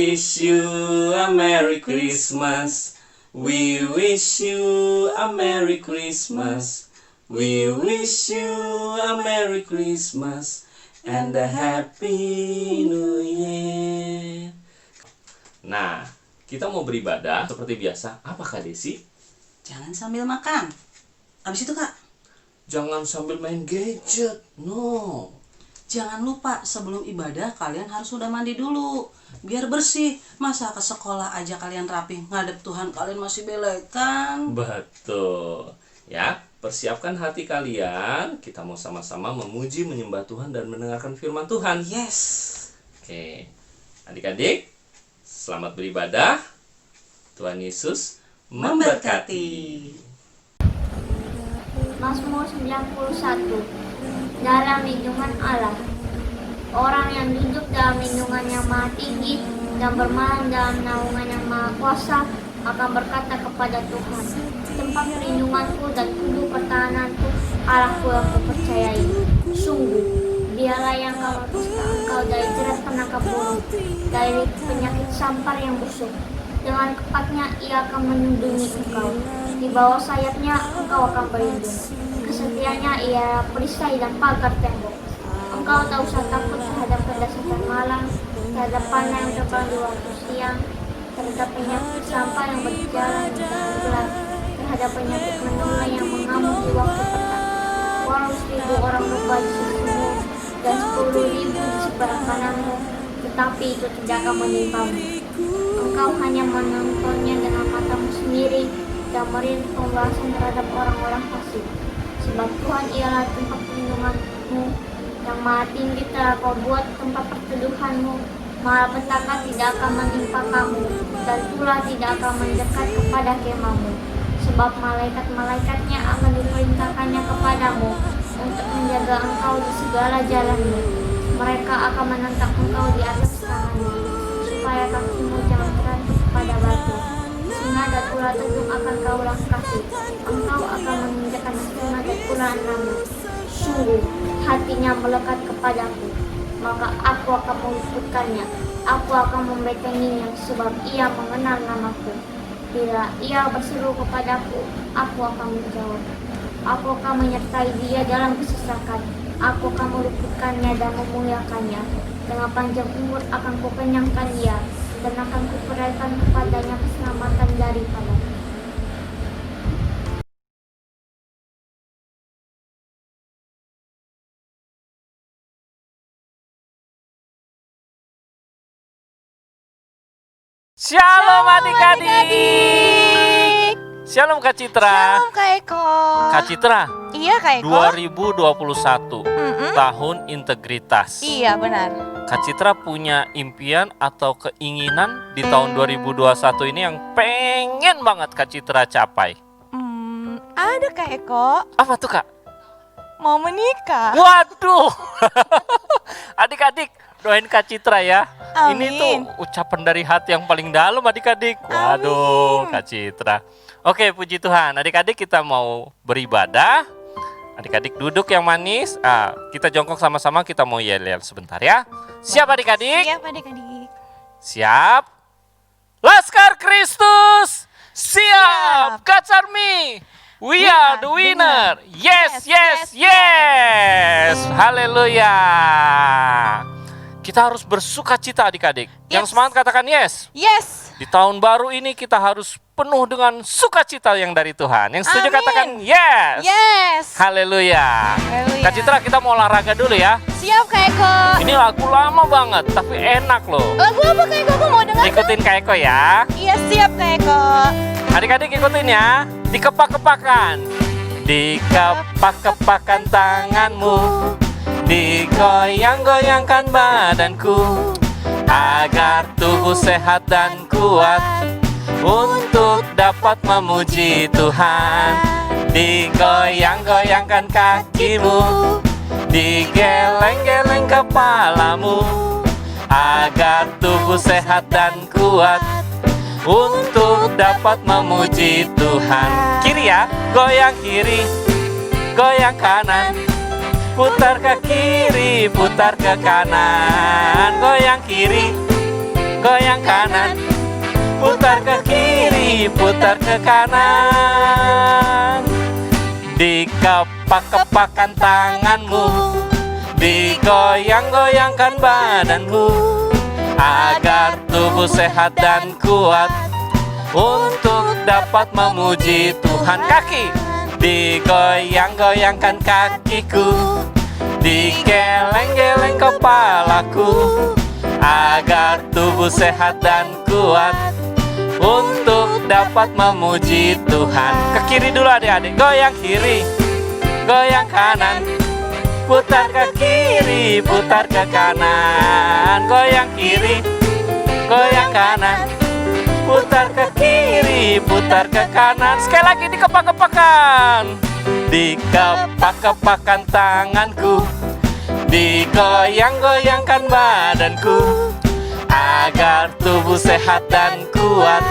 wish you a Merry Christmas. We wish you a Merry Christmas. We wish you a Merry Christmas and a Happy New Year. Nah, kita mau beribadah seperti biasa. Apa Kak Desi? Jangan sambil makan. Habis itu Kak, Jangan sambil main gadget. No. jangan lupa sebelum ibadah kalian harus sudah mandi dulu biar bersih. Masa ke sekolah aja kalian rapi, ngadep Tuhan kalian masih belek kan? Betul. Ya, persiapkan hati kalian. Kita mau sama-sama memuji, menyembah Tuhan dan mendengarkan firman Tuhan. Yes. Oke. Adik-adik, selamat beribadah. Tuhan Yesus memberkati. Mazmur 91. Dalam lindungan Allah. Orang yang duduk dalam lindungan yang maha tinggi dan bermalam dalam naungan yang maha kuasa akan berkata kepada Tuhan, tempat perlindunganku dan tubuh pertahananku, Allahku yang kupercayai. Sungguh, dialah yang akan melepaskan engkau dari jerat penangkap burung, dari penyakit sampar yang busuk. Dengan kepatnya ia akan melindungi engkau. Di bawah sayapnya engkau akan berlindung. Kesetiaannya ialah perisai dan pagar tembok. Engkau tak usah takut terhadap kedahsyatan malam, terhadap panah yang terbang di waktu siang, terhadap penyakit sampah yang berjalan di tengah gelap, terhadap penyakit menular yang mengamuk di waktu petang. Walau 1.000 orang lupa di sisimu dan 10.000 di sebelah kananmu, tetapi itu tidak akan menimpamu. Engkau hanya menontonnya dengan matamu sendiri dan merindu pembalasan terhadap orang-orang fasik. Sebab Tuhan ialah tempat perlindunganmu, yang maha tinggi telah kau buat tempat perteduhanmu. Malapetaka tidak akan menimpa kamu, dan ular tidak akan mendekat kepada kemahmu. Sebab malaikat-malaikatnya akan diperintahkannya kepadamu untuk menjaga engkau di segala jalanmu. Mereka akan menentang engkau di atas tanganmu, supaya kakimu jangan terantuk pada batu. Singa dan ular tentu akan kau langkahi. Engkau akan menginjakkan singa dan ular nama. Sungguh, hatinya melekat kepadaku, maka aku akan meluputkannya. Aku akan membentenginya, sebab ia mengenal namaku. Bila ia berseru kepadaku, aku akan menjawab. Aku akan menyertai dia dalam kesesakan. Aku akan meluputkannya dan memuliakannya. Dengan panjang umur akan kukenyangkan dia, dan akan kuperlihatkan kepadanya keselamatan daripada. Shalom adik-adik. Shalom Kak Citra. Shalom Kak Eko. Kak Citra, Iya Kak Eko. 2021 tahun integritas. Iya benar. Kak Citra punya impian atau keinginan di tahun 2021 ini yang pengen banget Kak Citra capai? Ada Kak Eko. Apa tuh Kak? Mau menikah. Waduh. Adik-adik, doain Kak Citra ya. Amin. Ini tuh ucapan dari hati yang paling dalam adik-adik. Waduh, Kak Citra. Oke, puji Tuhan. Adik-adik kita mau beribadah. Adik-adik duduk yang manis. Kita jongkok sama-sama, kita mau yel-yel sebentar ya. Siap adik-adik? Siap adik-adik. Siap. Laskar Kristus. Siap. God's Army. We are the winner. Yes, yes, yes. Haleluya. Kita harus bersuka cita adik-adik. Yang semangat katakan yes. Yes. Di tahun baru ini kita harus penuh dengan sukacita yang dari Tuhan. Yang setuju Amin. katakan yes. Yes. Haleluya. Haleluya. Kak Citra, kita mau olahraga dulu ya. Siap Kak Eko. Ini lagu lama banget tapi enak loh. Lagu apa Kak Eko? Aku mau dengar. Ikutin Kak Eko ya. Iya siap Kak Eko. Adik-adik ikutin ya. Dikepak-kepakan. Dikepak-kepakan tanganmu. Digoyang-goyangkan badanku, agar tubuh sehat dan kuat untuk dapat memuji Tuhan. Digoyang-goyangkan kakimu, digeleng-geleng kepalamu, agar tubuh sehat dan kuat untuk dapat memuji Tuhan. Kiri ya, goyang kiri, goyang kanan, putar ke kiri, putar ke kanan, goyang kiri, goyang kanan, putar ke kiri, putar ke kanan. Dikepak-kepakkan tanganmu, digoyang-goyangkan badanmu, agar tubuh sehat dan kuat untuk dapat memuji Tuhan. Kaki, digoyang-goyangkan kakiku, digeleng-geleng kepalaku, agar tubuh sehat dan kuat untuk dapat memuji Tuhan. Ke kiri dulu adik-adik, goyang kiri, goyang kanan, putar ke kiri, putar ke kanan, goyang kiri, goyang kanan, putar ke kiri, putar ke kanan. Sekali lagi dikepak-kepakan, dikepak-kepakan tanganku, digoyang-goyangkan badanku, agar tubuh sehat dan kuat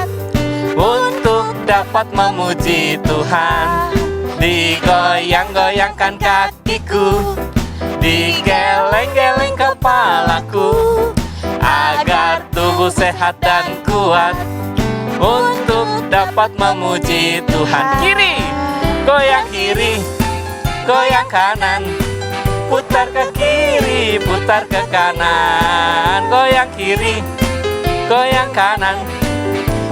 untuk dapat memuji Tuhan. Digoyang-goyangkan kakiku, digeleng-geleng kepalaku, agar tubuh sehat dan kuat untuk dapat memuji Tuhan. Kiri, goyang kiri, goyang kanan, putar ke kiri, putar ke kanan, goyang kiri, goyang kanan,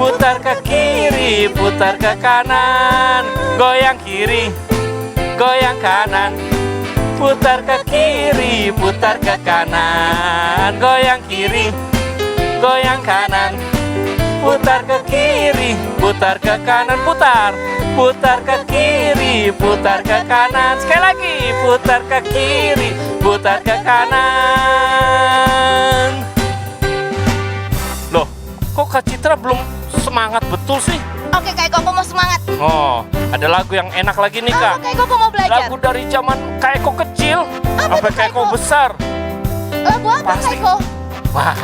putar ke kiri, putar ke kanan, goyang kiri, goyang kanan, putar ke kiri, putar ke kanan, goyang kiri, goyang kanan, putar ke kiri, putar ke kanan, putar, putar ke kiri, putar ke kanan. Sekali lagi, putar ke kiri, putar ke kanan. Loh, kok Kak Citra belum semangat betul sih? Oke, Kak Eko, aku mau semangat. Oh, ada lagu yang enak lagi nih, Kak. Kak Eko, aku mau belajar. Lagu dari zaman Kak Eko kecil sampai Kak Eko besar. Lagu apa, Kak Pasti. Eko? Wah,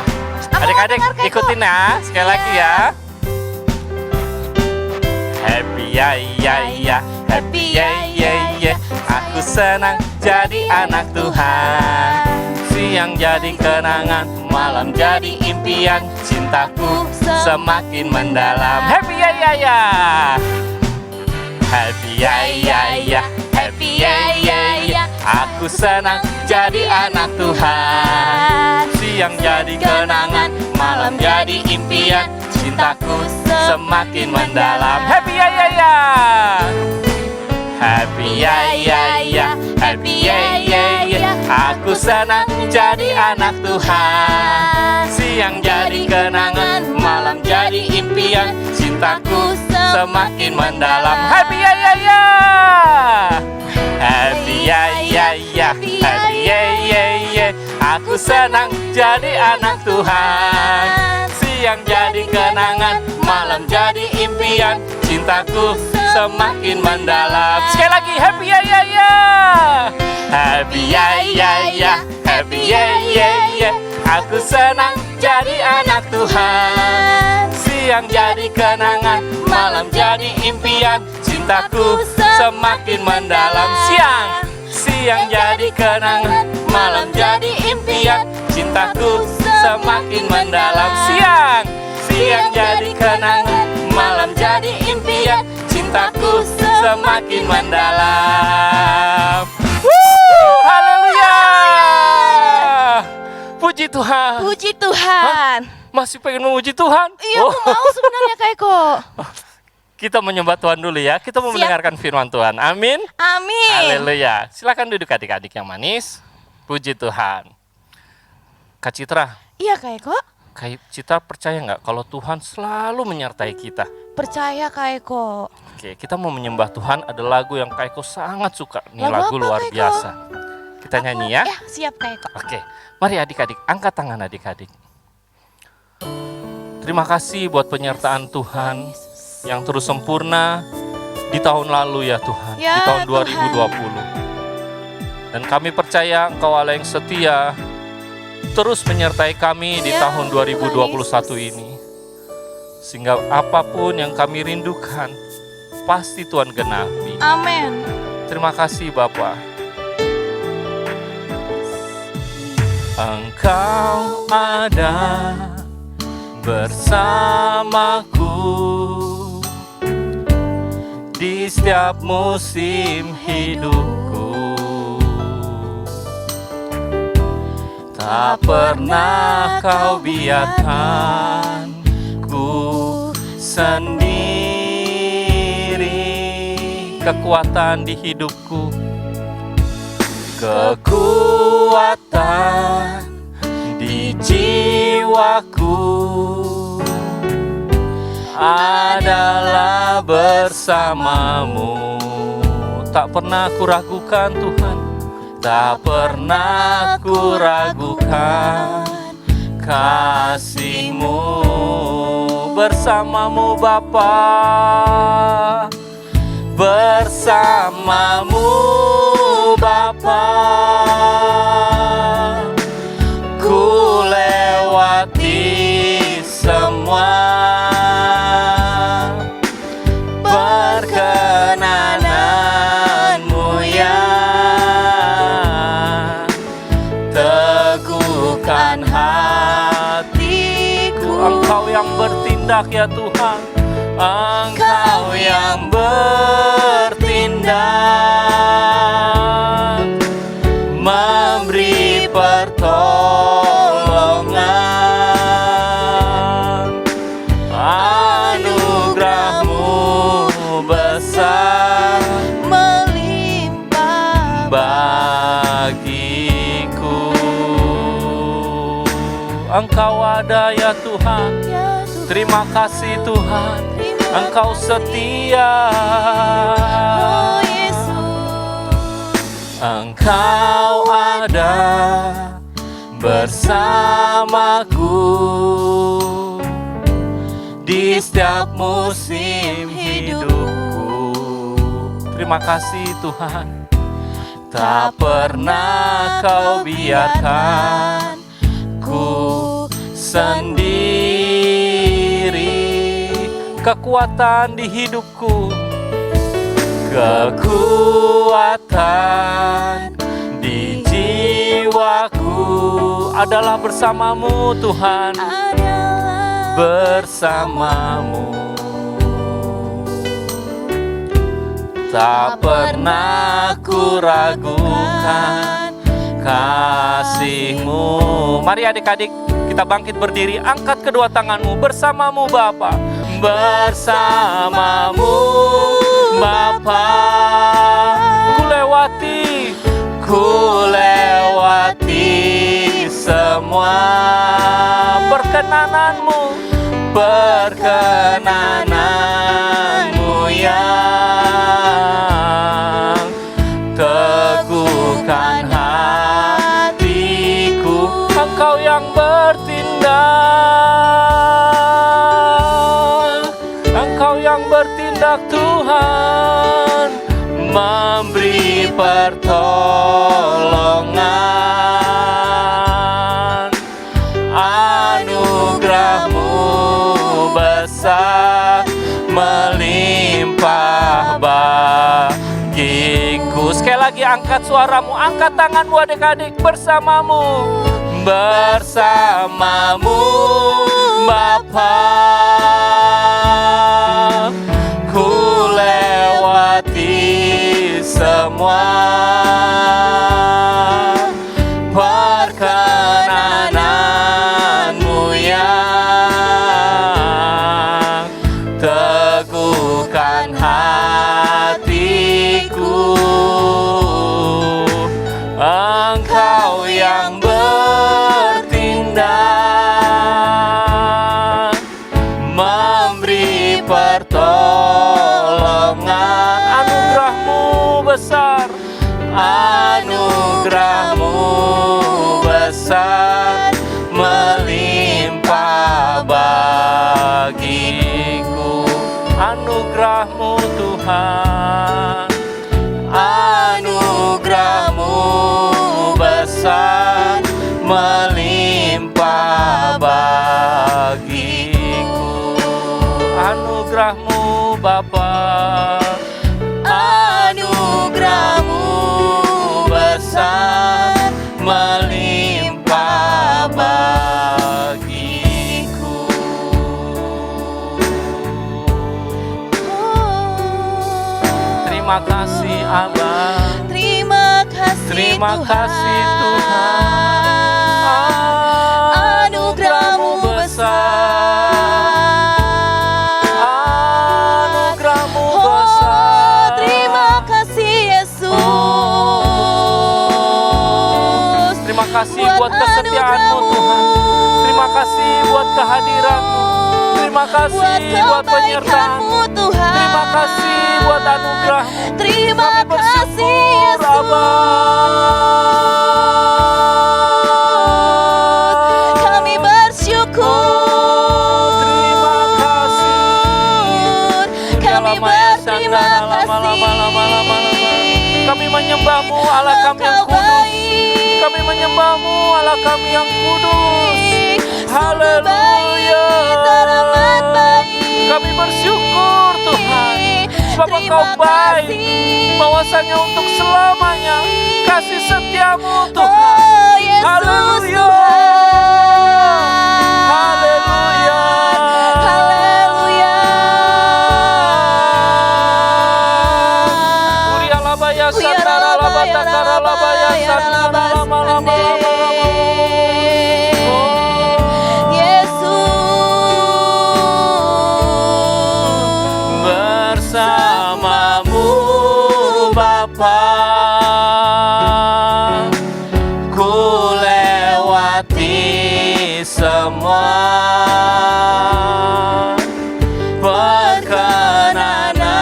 Aku adik-adik mau dengar, Kak Eko. ikutin ya, sekali lagi ya. Happy ya ya ya, happy ya ya ya, aku senang jadi anak Tuhan. Siang jadi kenangan, malam jadi impian, cintaku semakin mendalam. Happy ya ya ya, happy ya ya ya, happy ya ya ya, aku senang jadi anak Tuhan. Siang jadi kenangan, malam jadi impian, cintaku semakin mendalam. Happy ya ya ya, happy ya ya ya, happy ya ya ya, aku senang jadi anak Tuhan. Siang jadi kenangan, malam jadi impian, cintaku semakin mendalam. Happy ya ya ya, happy ya ya ya, happy ya ya ya, aku senang jadi anak Tuhan. Siang jadi kenangan, malam jadi impian, cintaku semakin mendalam. Sekali lagi, happy ya ya ya, happy ya ya ya, happy ya ya ya, aku senang jadi anak Tuhan. Siang jadi kenangan, malam jadi impian, cintaku semakin mendalam. Siang jadi kenangan, malam jadi impian, cintaku semakin mendalam. Siang jadi kenangan, malam jadi impian, cintaku semakin mendalam. Haleluya! Puji Tuhan. Puji Tuhan. Masih pengen memuji Tuhan? Iya, aku mau sebenarnya, Kak Eko. Kita menyembah Tuhan dulu ya. Kita mau mendengarkan firman Tuhan. Amin. Amin. Haleluya. Silakan duduk adik-adik yang manis. Puji Tuhan. Kak Citra, Iya, Kak Eko. Kak Citra percaya nggak kalau Tuhan selalu menyertai kita? Percaya, Kak Eko. Oke, kita mau menyembah Tuhan. Ada lagu yang Kak Eko sangat suka. Ini Lagu lagu apa, luar Kak Eko? biasa. Kita nyanyi ya. Ya, siap, Kak Eko. Oke, mari adik-adik, angkat tangan adik-adik. Terima kasih buat penyertaan Tuhan yang terus sempurna di tahun lalu ya Tuhan, Ya, di tahun Tuhan. 2020. Dan kami percaya Engkau Allah yang setia, terus menyertai kami di Ya, tahun 2021 Tuhan ini. Sehingga apapun yang kami rindukan, pasti Tuhan genapi. Amin. Terima kasih Bapa. Engkau ada bersamaku di setiap musim hidupku. Tak pernah kau biarkan ku sendiri. Kekuatan di hidupku, kekuatan di jiwaku adalah bersamamu. Tak pernah ku ragukan Tuhan, tak pernah ku ragukan kasih-Mu. Bersamamu Bapa, bersamamu Bapa, ku lewati semua perkenanan-Mu ya. Teguhkan hatiku. Engkau yang bertindak ya Tuhan, Engkau yang bertindak, memberi pertolongan. Anugerah-Mu besar melimpah bagiku. Engkau ada ya Tuhan, terima kasih Tuhan, Engkau setia. Oh Yesus, Engkau ada bersamaku di setiap musim hidupku. Terima kasih Tuhan, tak pernah kau biarkan ku sendiri. Kekuatan di hidupku, kekuatan di jiwaku adalah bersamamu Tuhan, bersamamu. Tak pernah ku ragukan kasih-Mu. Mari adik-adik, kita bangkit berdiri, angkat kedua tanganmu. Bersamamu Bapa, bersamamu Bapa, ku lewati semua perkenanan-Mu, perkenanan-Mu yang teguhkan hatiku. Engkau yang bertindak, Engkau yang bertindak Tuhan, memberi pertolongan. Anugerah-Mu besar melimpah bagiku. Sekali lagi angkat suaramu, angkat tanganmu adik-adik. Bersamamu, bersamamu Bapa, ku lewati semua perkenanan-Mu yang teguhkan hatiku. Engkau yang bertindak, memberi pertolongan. Anugerah-Mu besar, anugerah-Mu besar melimpah bagiku. Anugerah-Mu Tuhan, anugerah-Mu besar melimpah bagiku. Anugerah-Mu Bapa, anugerah-Mu besar melimpah bagiku. Terima kasih Tuhan. Anugerah-Mu besar. Anugerah-Mu Oh, besar. terima kasih Yesus. Terima kasih buat kesetiaan-Mu Tuhan. Terima kasih buat kehadiran-Mu. Terima kasih buat penyertaan-Mu Tuhan. Terima kasih buat anugerah-Mu. Terima Kami kasih bersyukur, Yesus. Abba. Kami bersyukur. Terima kasih. Kami berterima kasih. Kami menyembah-Mu Allah kami yang Engkau kudus. baik. Kami menyembah-Mu Allah kami yang kudus. Sungguh baik, Haleluya. teramat baik. Kami bersyukur Tuhan, sebab Terima Engkau baik, kasih. bahwasanya untuk selamanya kasih setia-Mu Tuhan. Oh, Yesus Haleluya. Tuhan. Haleluya. Haleluya. Uria labaya sandara labata kara labaya sandara lama lama lama lama. Bersama-Mu Bapa, ku lewati semua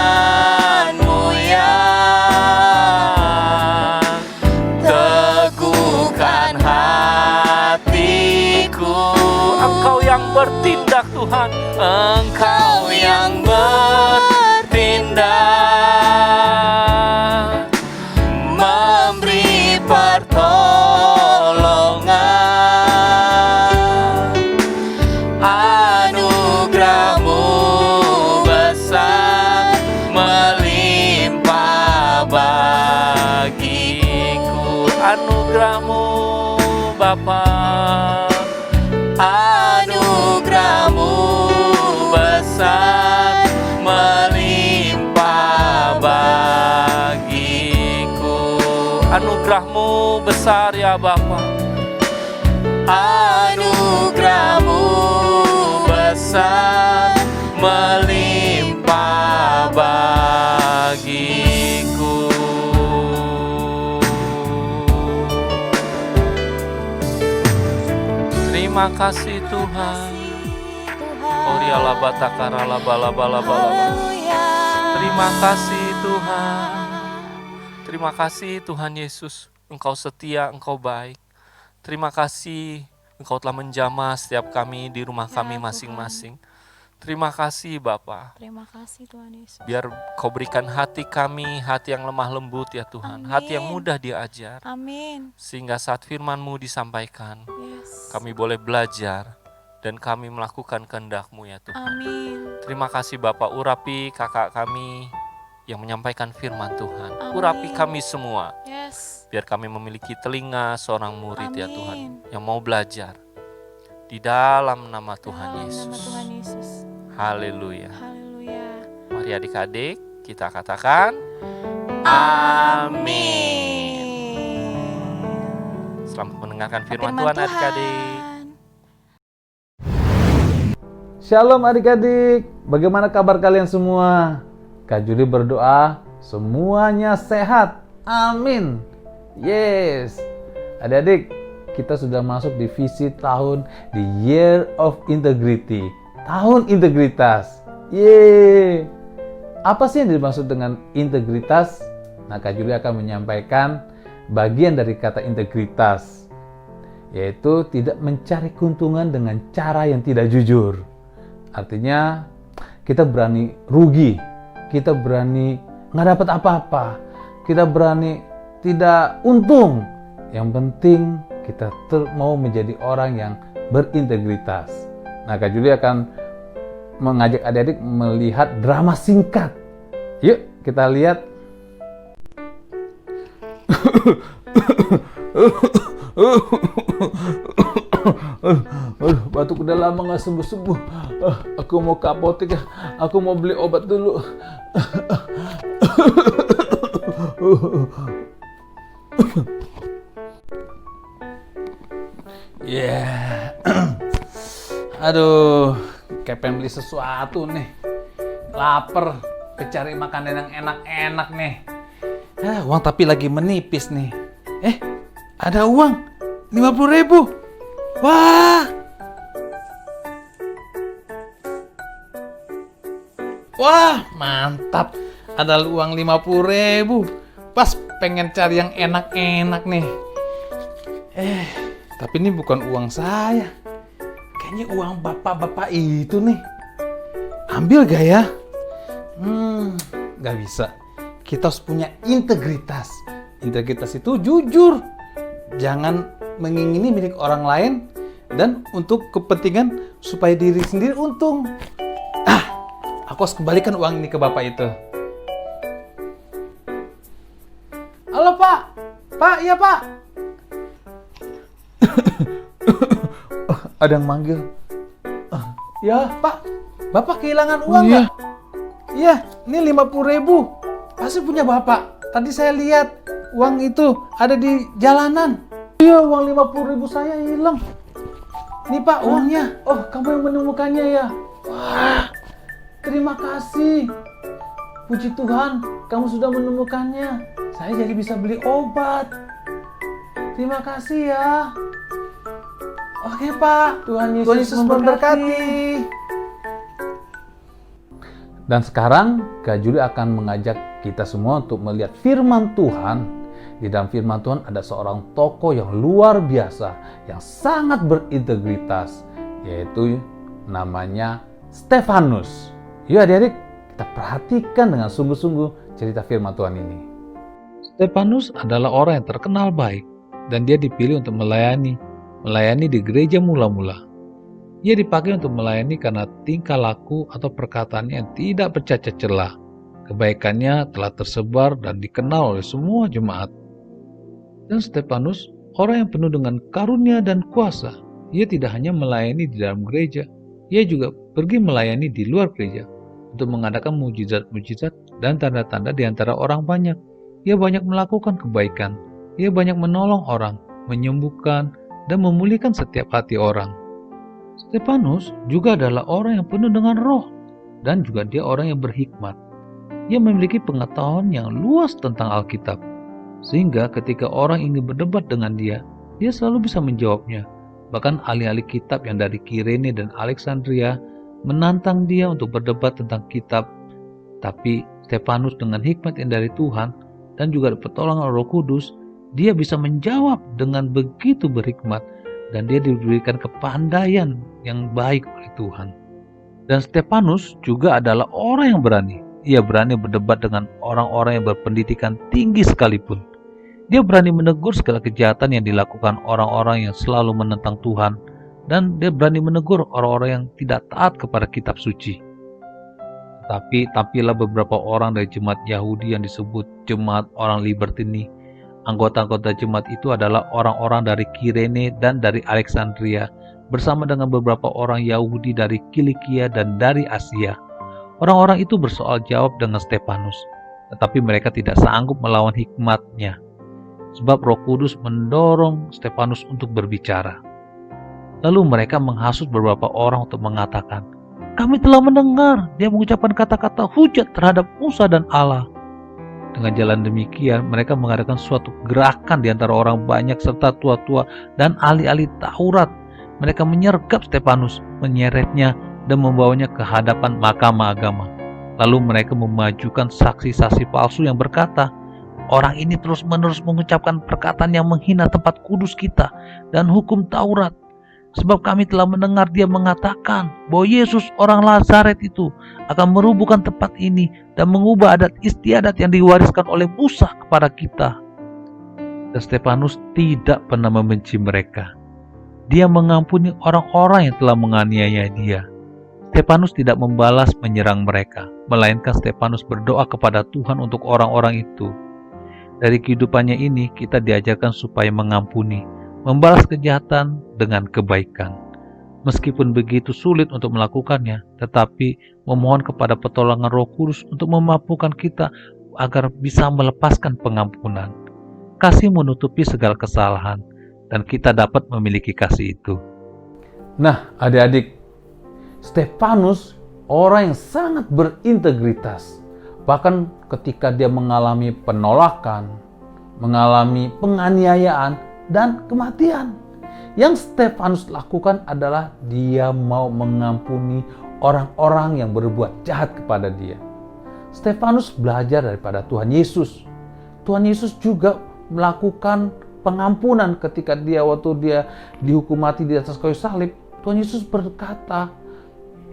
perkenanan-Mu yang teguhkan hatiku. Engkau yang bertindak Tuhan, Engkau yang bertindak, memberi pertolongan. Anugerah-Mu besar melimpah bagiku. Anugerah-Mu Bapa, anugerah-Mu besar melimpah bagiku. Anugerah-Mu besar ya Bapa. Anugerah-Mu besar melimpah bagiku. Terima kasih Tuhan. Oria labata kara laba laba laba laba. Terima kasih Tuhan. Terima kasih Tuhan Yesus. Engkau setia, Engkau baik. Terima kasih Engkau telah menjamah setiap kami di rumah kami masing-masing. Terima kasih Bapa. Terima kasih Tuhan Yesus. Biar Kau berikan hati kami, hati yang lemah lembut ya Tuhan. Amin. Hati yang mudah diajar. Amin. Sehingga saat firman-Mu disampaikan, Yes. kami boleh belajar dan kami melakukan kehendak-Mu ya Tuhan. Amin. Terima kasih Bapak, urapi kakak kami yang menyampaikan firman Tuhan. Amin. Urapi kami semua, Yes. biar kami memiliki telinga seorang murid ya Amin. Tuhan, yang mau belajar. Di dalam nama Tuhan Dalam Yesus. Nama Tuhan Yesus. Haleluya. Haleluya. Mari adik-adik kita katakan amin. Selamat mendengarkan firman Tuhan adik-adik. Shalom adik-adik, bagaimana kabar kalian semua? Kak Juli berdoa semuanya sehat, amin. Yes, adik-adik, kita sudah masuk di visi tahun The Year of Integrity, tahun integritas. Yeay. Apa sih yang dimaksud dengan integritas? Nah, Kak Juli akan menyampaikan bagian dari kata integritas, yaitu tidak mencari keuntungan dengan cara yang tidak jujur. Artinya kita berani rugi, kita berani nggak dapat apa-apa, kita berani tidak untung. Yang penting kita mau menjadi orang yang berintegritas. Nah, Kak Juli akan mengajak adik-adik melihat drama singkat. Yuk kita lihat. Batuk udah lama gak sembuh-sembuh. Aku mau ke apotek ya. Aku mau beli obat dulu. Yeah. Aduh, kayak pengen beli sesuatu nih. Laper, cari makanan yang enak-enak nih. Uang tapi lagi menipis nih. Ada uang 50.000. Wah. Wah, mantap. Ada uang 50.000. Pas pengen cari yang enak-enak nih. Tapi ini bukan uang saya. Kayaknya uang bapak-bapak itu nih. Ambil gak ya? Gak bisa. Kita harus punya integritas. Integritas itu jujur. Jangan mengingini milik orang lain dan untuk kepentingan supaya diri sendiri untung. Aku harus kembalikan uang ini ke bapak itu. Halo Pak. Pak, iya Pak. Ada yang manggil. Ya Pak, Bapak kehilangan uang nggak? Iya, ini 50.000. Pasti punya Bapak. Tadi saya lihat uang itu ada di jalanan. Iya, uang 50.000 saya hilang. Nih Pak, uangnya. Oh, kamu yang menemukannya ya? Wah, terima kasih. Puji Tuhan, kamu sudah menemukannya. Saya jadi bisa beli obat. Terima kasih ya. Oke Pak, Tuhan Yesus memberkati. Dan sekarang Kak Juli akan mengajak kita semua untuk melihat firman Tuhan. Di dalam firman Tuhan ada seorang tokoh yang luar biasa, yang sangat berintegritas, yaitu namanya Stefanus. Yuk adik-adik, kita perhatikan dengan sungguh-sungguh cerita firman Tuhan ini. Stefanus adalah orang yang terkenal baik, dan dia dipilih untuk melayani di gereja mula-mula. Ia dipakai untuk melayani karena tingkah laku atau perkataannya yang tidak bercacat celah. Kebaikannya telah tersebar dan dikenal oleh semua jemaat. Dan Stefanus, orang yang penuh dengan karunia dan kuasa. Ia tidak hanya melayani di dalam gereja, ia juga pergi melayani di luar gereja untuk mengadakan mujizat-mujizat dan tanda-tanda di antara orang banyak. Ia banyak melakukan kebaikan. Ia banyak menolong orang, menyembuhkan, dan memulihkan setiap hati orang. Stefanus juga adalah orang yang penuh dengan roh, dan juga dia orang yang berhikmat. Ia memiliki pengetahuan yang luas tentang Alkitab, sehingga ketika orang ingin berdebat dengan dia selalu bisa menjawabnya. Bahkan ahli-ahli kitab yang dari Kirene dan Alexandria menantang dia untuk berdebat tentang kitab. Tapi Stefanus dengan hikmat yang dari Tuhan dan juga pertolongan Roh Kudus, dia bisa menjawab dengan begitu berhikmat dan dia diberikan kepandaian yang baik oleh Tuhan. Dan Stefanus juga adalah orang yang berani. Ia berani berdebat dengan orang-orang yang berpendidikan tinggi sekalipun. Dia berani menegur segala kejahatan yang dilakukan orang-orang yang selalu menentang Tuhan, dan dia berani menegur orang-orang yang tidak taat kepada kitab suci. Tapi tampillah beberapa orang dari jemaat Yahudi yang disebut jemaat orang Libertini. Anggota-anggota jemaat itu adalah orang-orang dari Kirene dan dari Alexandria, bersama dengan beberapa orang Yahudi dari Kilikia dan dari Asia. Orang-orang itu bersoal jawab dengan Stefanus, tetapi mereka tidak sanggup melawan hikmatnya, sebab Roh Kudus mendorong Stefanus untuk berbicara. Lalu mereka menghasut beberapa orang untuk mengatakan, "Kami telah mendengar dia mengucapkan kata-kata hujat terhadap Musa dan Allah." Dengan jalan demikian, mereka mengadakan suatu gerakan di antara orang banyak serta tua-tua dan ahli-ahli Taurat. Mereka menyergap Stefanus, menyeretnya, dan membawanya ke hadapan mahkamah agama. Lalu mereka memajukan saksi-saksi palsu yang berkata, "Orang ini terus-menerus mengucapkan perkataan yang menghina tempat kudus kita dan hukum Taurat. Sebab kami telah mendengar dia mengatakan bahwa Yesus orang Nazaret itu akan merubuhkan tempat ini dan mengubah adat istiadat yang diwariskan oleh Musa kepada kita." Dan Stefanus tidak pernah membenci mereka. Dia mengampuni orang-orang yang telah menganiaya dia. Stefanus tidak membalas menyerang mereka, melainkan Stefanus berdoa kepada Tuhan untuk orang-orang itu. Dari kehidupannya ini kita diajarkan supaya mengampuni, membalas kejahatan dengan kebaikan. Meskipun begitu sulit untuk melakukannya, tetapi memohon kepada pertolongan Roh Kudus untuk memampukan kita agar bisa melepaskan pengampunan. Kasih menutupi segala kesalahan, dan kita dapat memiliki kasih itu. Nah, adik-adik, Stefanus orang yang sangat berintegritas. Bahkan ketika dia mengalami penolakan, mengalami penganiayaan, dan kematian. Yang Stefanus lakukan adalah dia mau mengampuni orang-orang yang berbuat jahat kepada dia. Stefanus belajar daripada Tuhan Yesus. Tuhan Yesus juga melakukan pengampunan ketika waktu dia dihukum mati di atas kayu salib. Tuhan Yesus berkata,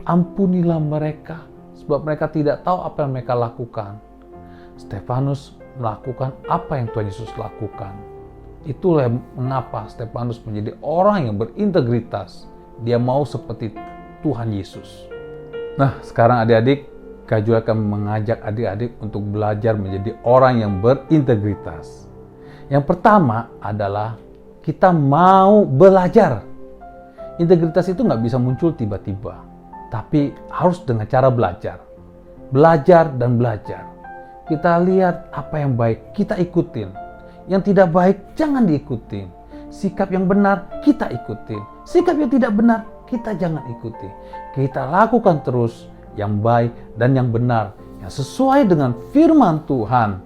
ampunilah mereka, sebab mereka tidak tahu apa yang mereka lakukan. Stefanus melakukan apa yang Tuhan Yesus lakukan. Itulah mengapa Stefanus menjadi orang yang berintegritas. Dia mau seperti Tuhan Yesus. Nah, sekarang adik-adik, Kak Jul akan mengajak adik-adik untuk belajar menjadi orang yang berintegritas. Yang pertama adalah kita mau belajar. Integritas itu nggak bisa muncul tiba-tiba, tapi harus dengan cara belajar. Belajar dan belajar. Kita lihat apa yang baik, kita ikutin. Yang tidak baik, jangan diikutin. Sikap yang benar, kita ikutin. Sikap yang tidak benar, kita jangan ikuti. Kita lakukan terus yang baik dan yang benar, yang sesuai dengan firman Tuhan.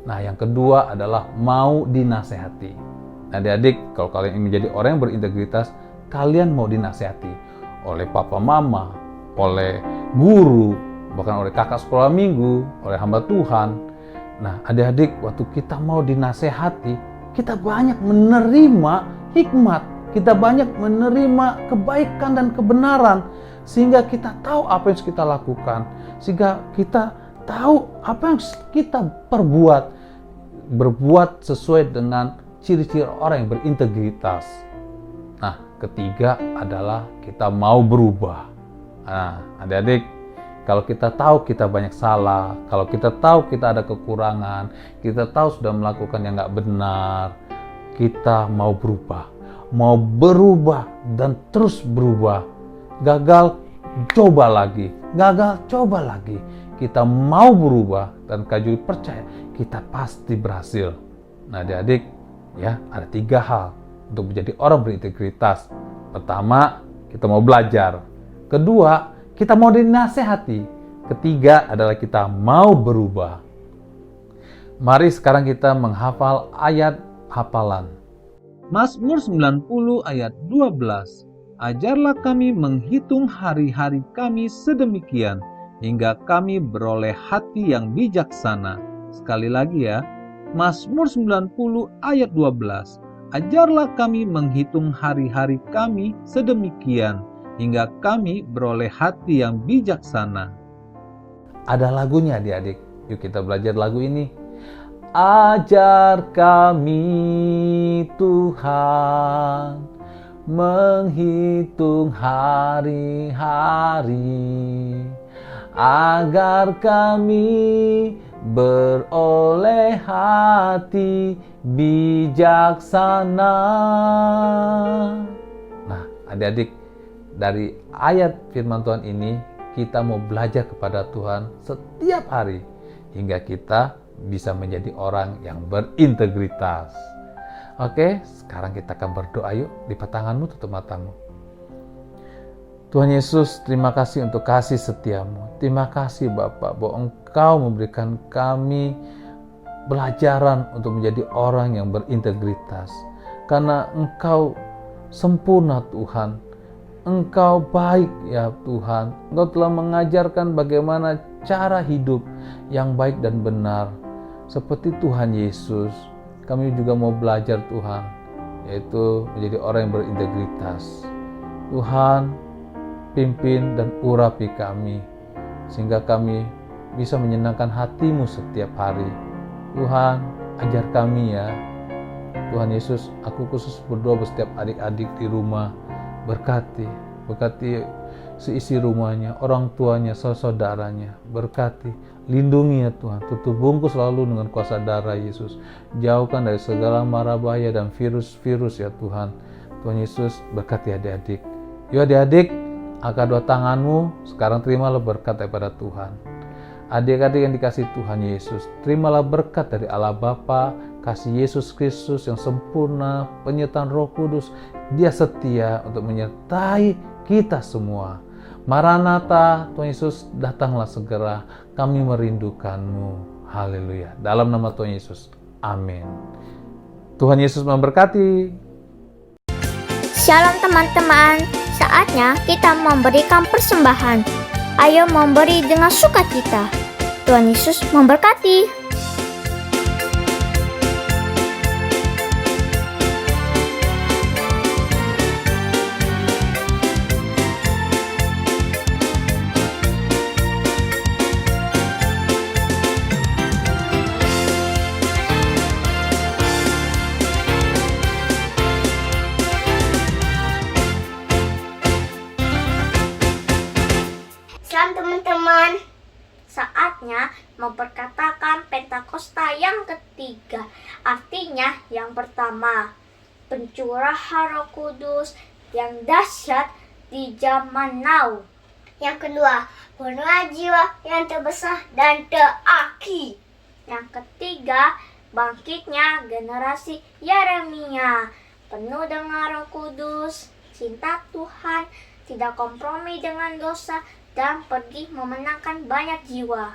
Nah, yang kedua adalah mau dinasehati. Nah, adik-adik, kalau kalian ingin menjadi orang yang berintegritas, kalian mau dinasehati oleh papa mama, oleh guru, bahkan oleh kakak sekolah minggu, oleh hamba Tuhan. Nah, adik-adik, waktu kita mau dinasehati, kita banyak menerima hikmat, kita banyak menerima kebaikan dan kebenaran, sehingga kita tahu apa yang harus kita lakukan, sehingga kita tahu apa yang kita berbuat sesuai dengan ciri-ciri orang yang berintegritas. Nah, ketiga adalah kita mau berubah. Nah, adik-adik, kalau kita tahu kita banyak salah, kalau kita tahu kita ada kekurangan, kita tahu sudah melakukan yang nggak benar, kita mau berubah dan terus berubah. Gagal, coba lagi. Gagal, coba lagi. Kita mau berubah dan Kak Jul percaya kita pasti berhasil. Nah, adik-adik, ya, ada 3 hal untuk menjadi orang berintegritas. Pertama, kita mau belajar. Kedua, kita mau dinasehati. Ketiga adalah kita mau berubah. Mari sekarang kita menghafal ayat hafalan. Mazmur 90 ayat 12. Ajarlah kami menghitung hari-hari kami sedemikian, hingga kami beroleh hati yang bijaksana. Sekali lagi ya, Mazmur 90 ayat 12. Ajarlah kami menghitung hari-hari kami sedemikian, hingga kami beroleh hati yang bijaksana. Ada lagunya adik-adik. Yuk kita belajar lagu ini. Ajar kami Tuhan menghitung hari-hari, agar kami beroleh hati bijaksana. Nah, adik-adik, dari ayat firman Tuhan ini, kita mau belajar kepada Tuhan setiap hari, hingga kita bisa menjadi orang yang berintegritas. Oke, sekarang kita akan berdoa. Yuk, lipat tanganmu, tutup matamu. Tuhan Yesus, terima kasih untuk kasih setiamu. Terima kasih Bapa, bahwa Engkau memberikan kami pelajaran untuk menjadi orang yang berintegritas. Karena Engkau sempurna Tuhan. Engkau baik ya Tuhan. Engkau telah mengajarkan bagaimana cara hidup yang baik dan benar. Seperti Tuhan Yesus, kami juga mau belajar Tuhan, yaitu menjadi orang yang berintegritas. Tuhan, pimpin dan urapi kami, sehingga kami bisa menyenangkan hati-Mu setiap hari. Tuhan, ajar kami ya. Tuhan Yesus, aku khusus berdoa setiap adik-adik di rumah. Berkati seisi rumahnya, orang tuanya, saudaranya. Berkati, lindungi ya Tuhan. Tutup bungkus selalu dengan kuasa darah Yesus. Jauhkan dari segala mara bahaya dan virus-virus ya Tuhan. Tuhan Yesus, berkati adik-adik. Yuk adik-adik, angkat 2 tanganmu. Sekarang terimalah berkat daripada Tuhan. Adik-adik yang dikasih Tuhan Yesus, terimalah berkat dari Allah Bapa kasih Yesus Kristus yang sempurna, penyertaan Roh Kudus, Dia setia untuk menyertai kita semua. Maranatha, Tuhan Yesus, datanglah segera, kami merindukan-Mu. Haleluya. Dalam nama Tuhan Yesus, amin. Tuhan Yesus memberkati. Shalom teman-teman, saatnya kita memberikan persembahan. Ayo memberi dengan sukacita. Tuhan Yesus memberkati. Shalom teman-teman, saatnya memperkatakan Pentakosta yang ketiga. Artinya yang pertama, pencurahan Roh Kudus yang dahsyat di zaman now. Yang kedua, penuaian jiwa yang terbesar dan terakhir. Yang ketiga, bangkitnya generasi Yeremia, penuh dengan Roh Kudus, cinta Tuhan, tidak kompromi dengan dosa, dan pergi memenangkan banyak jiwa.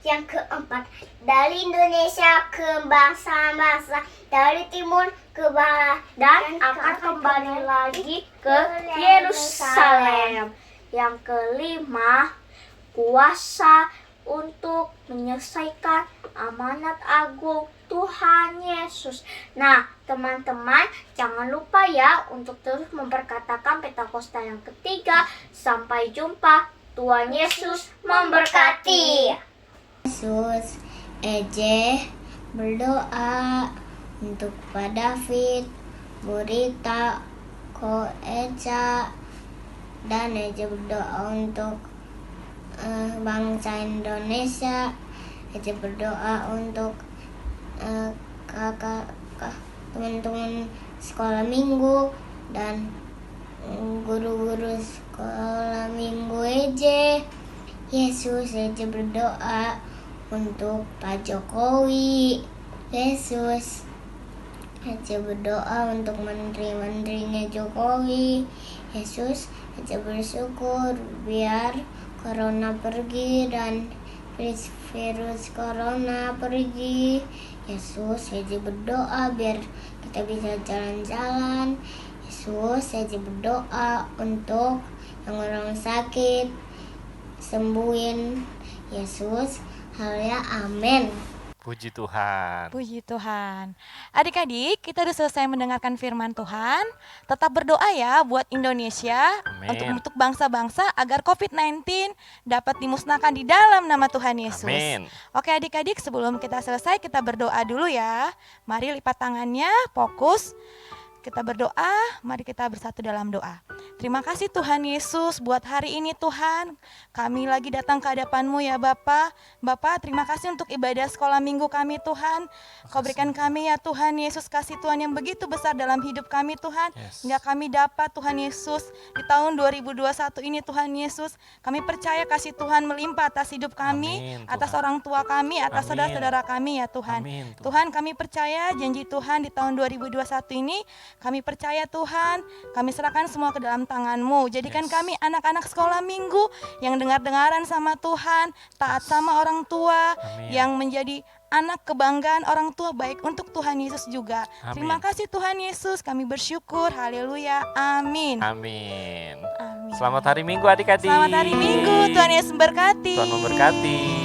Yang keempat, dari Indonesia ke bangsa-bangsa, dari timur ke barat, dan akan kembali lagi ke Yerusalem. Yang kelima, kuasa untuk menyelesaikan amanat agung Tuhan Yesus. Nah, teman-teman, jangan lupa ya untuk terus memperkatakan Pentakosta yang ketiga. Sampai jumpa. Tuhan Yesus memberkati. Yesus, Eje berdoa untuk Pak David, Burita, Ko Eca, dan Eje berdoa untuk bangsa Indonesia. Eje berdoa untuk kakak teman-teman sekolah minggu dan guru-guru sekolah minggu Eje. Yesus, Eje berdoa untuk Pak Jokowi. Yesus, Eje berdoa untuk menteri-menterinya Jokowi. Yesus, Eje bersyukur biar corona pergi dan virus corona pergi. Yesus, Eje berdoa biar kita bisa jalan-jalan. Yesus, Eje berdoa untuk yang orang sakit, sembuhin. Yesus, haleluya, amin. Puji Tuhan. Puji Tuhan. Adik-adik, kita sudah selesai mendengarkan firman Tuhan. Tetap berdoa ya buat Indonesia, Amin. untuk bangsa-bangsa agar COVID-19 dapat dimusnahkan di dalam nama Tuhan Yesus. Amin. Oke adik-adik, sebelum kita selesai kita berdoa dulu ya. Mari lipat tangannya, fokus. Kita berdoa, mari kita bersatu dalam doa. Terima kasih Tuhan Yesus buat hari ini Tuhan. Kami lagi datang ke hadapan-Mu ya Bapa. Bapa, terima kasih untuk ibadah sekolah minggu kami Tuhan. Kau berikan kami ya Tuhan Yesus kasih Tuhan yang begitu besar dalam hidup kami Tuhan. Yes. Hingga kami dapat Tuhan Yesus di tahun 2021 ini Tuhan Yesus. Kami percaya kasih Tuhan melimpah atas hidup kami, Amin, atas Tuhan. orang tua kami, atas Amin. saudara-saudara kami ya Tuhan. Amin, Tuhan kami percaya janji Tuhan di tahun 2021 ini. Kami percaya Tuhan, kami serahkan semua ke dalam tangan-Mu. Jadikan Yes. kami anak-anak sekolah minggu yang dengar-dengaran sama Tuhan, taat sama orang tua, Amin. yang menjadi anak kebanggaan orang tua baik untuk Tuhan Yesus juga. Amin. Terima kasih Tuhan Yesus, kami bersyukur. Haleluya. Amin. Amin. Amin. Selamat hari Minggu adik-adik. Selamat hari Minggu, Tuhan Yesus memberkati. Tuhan memberkati.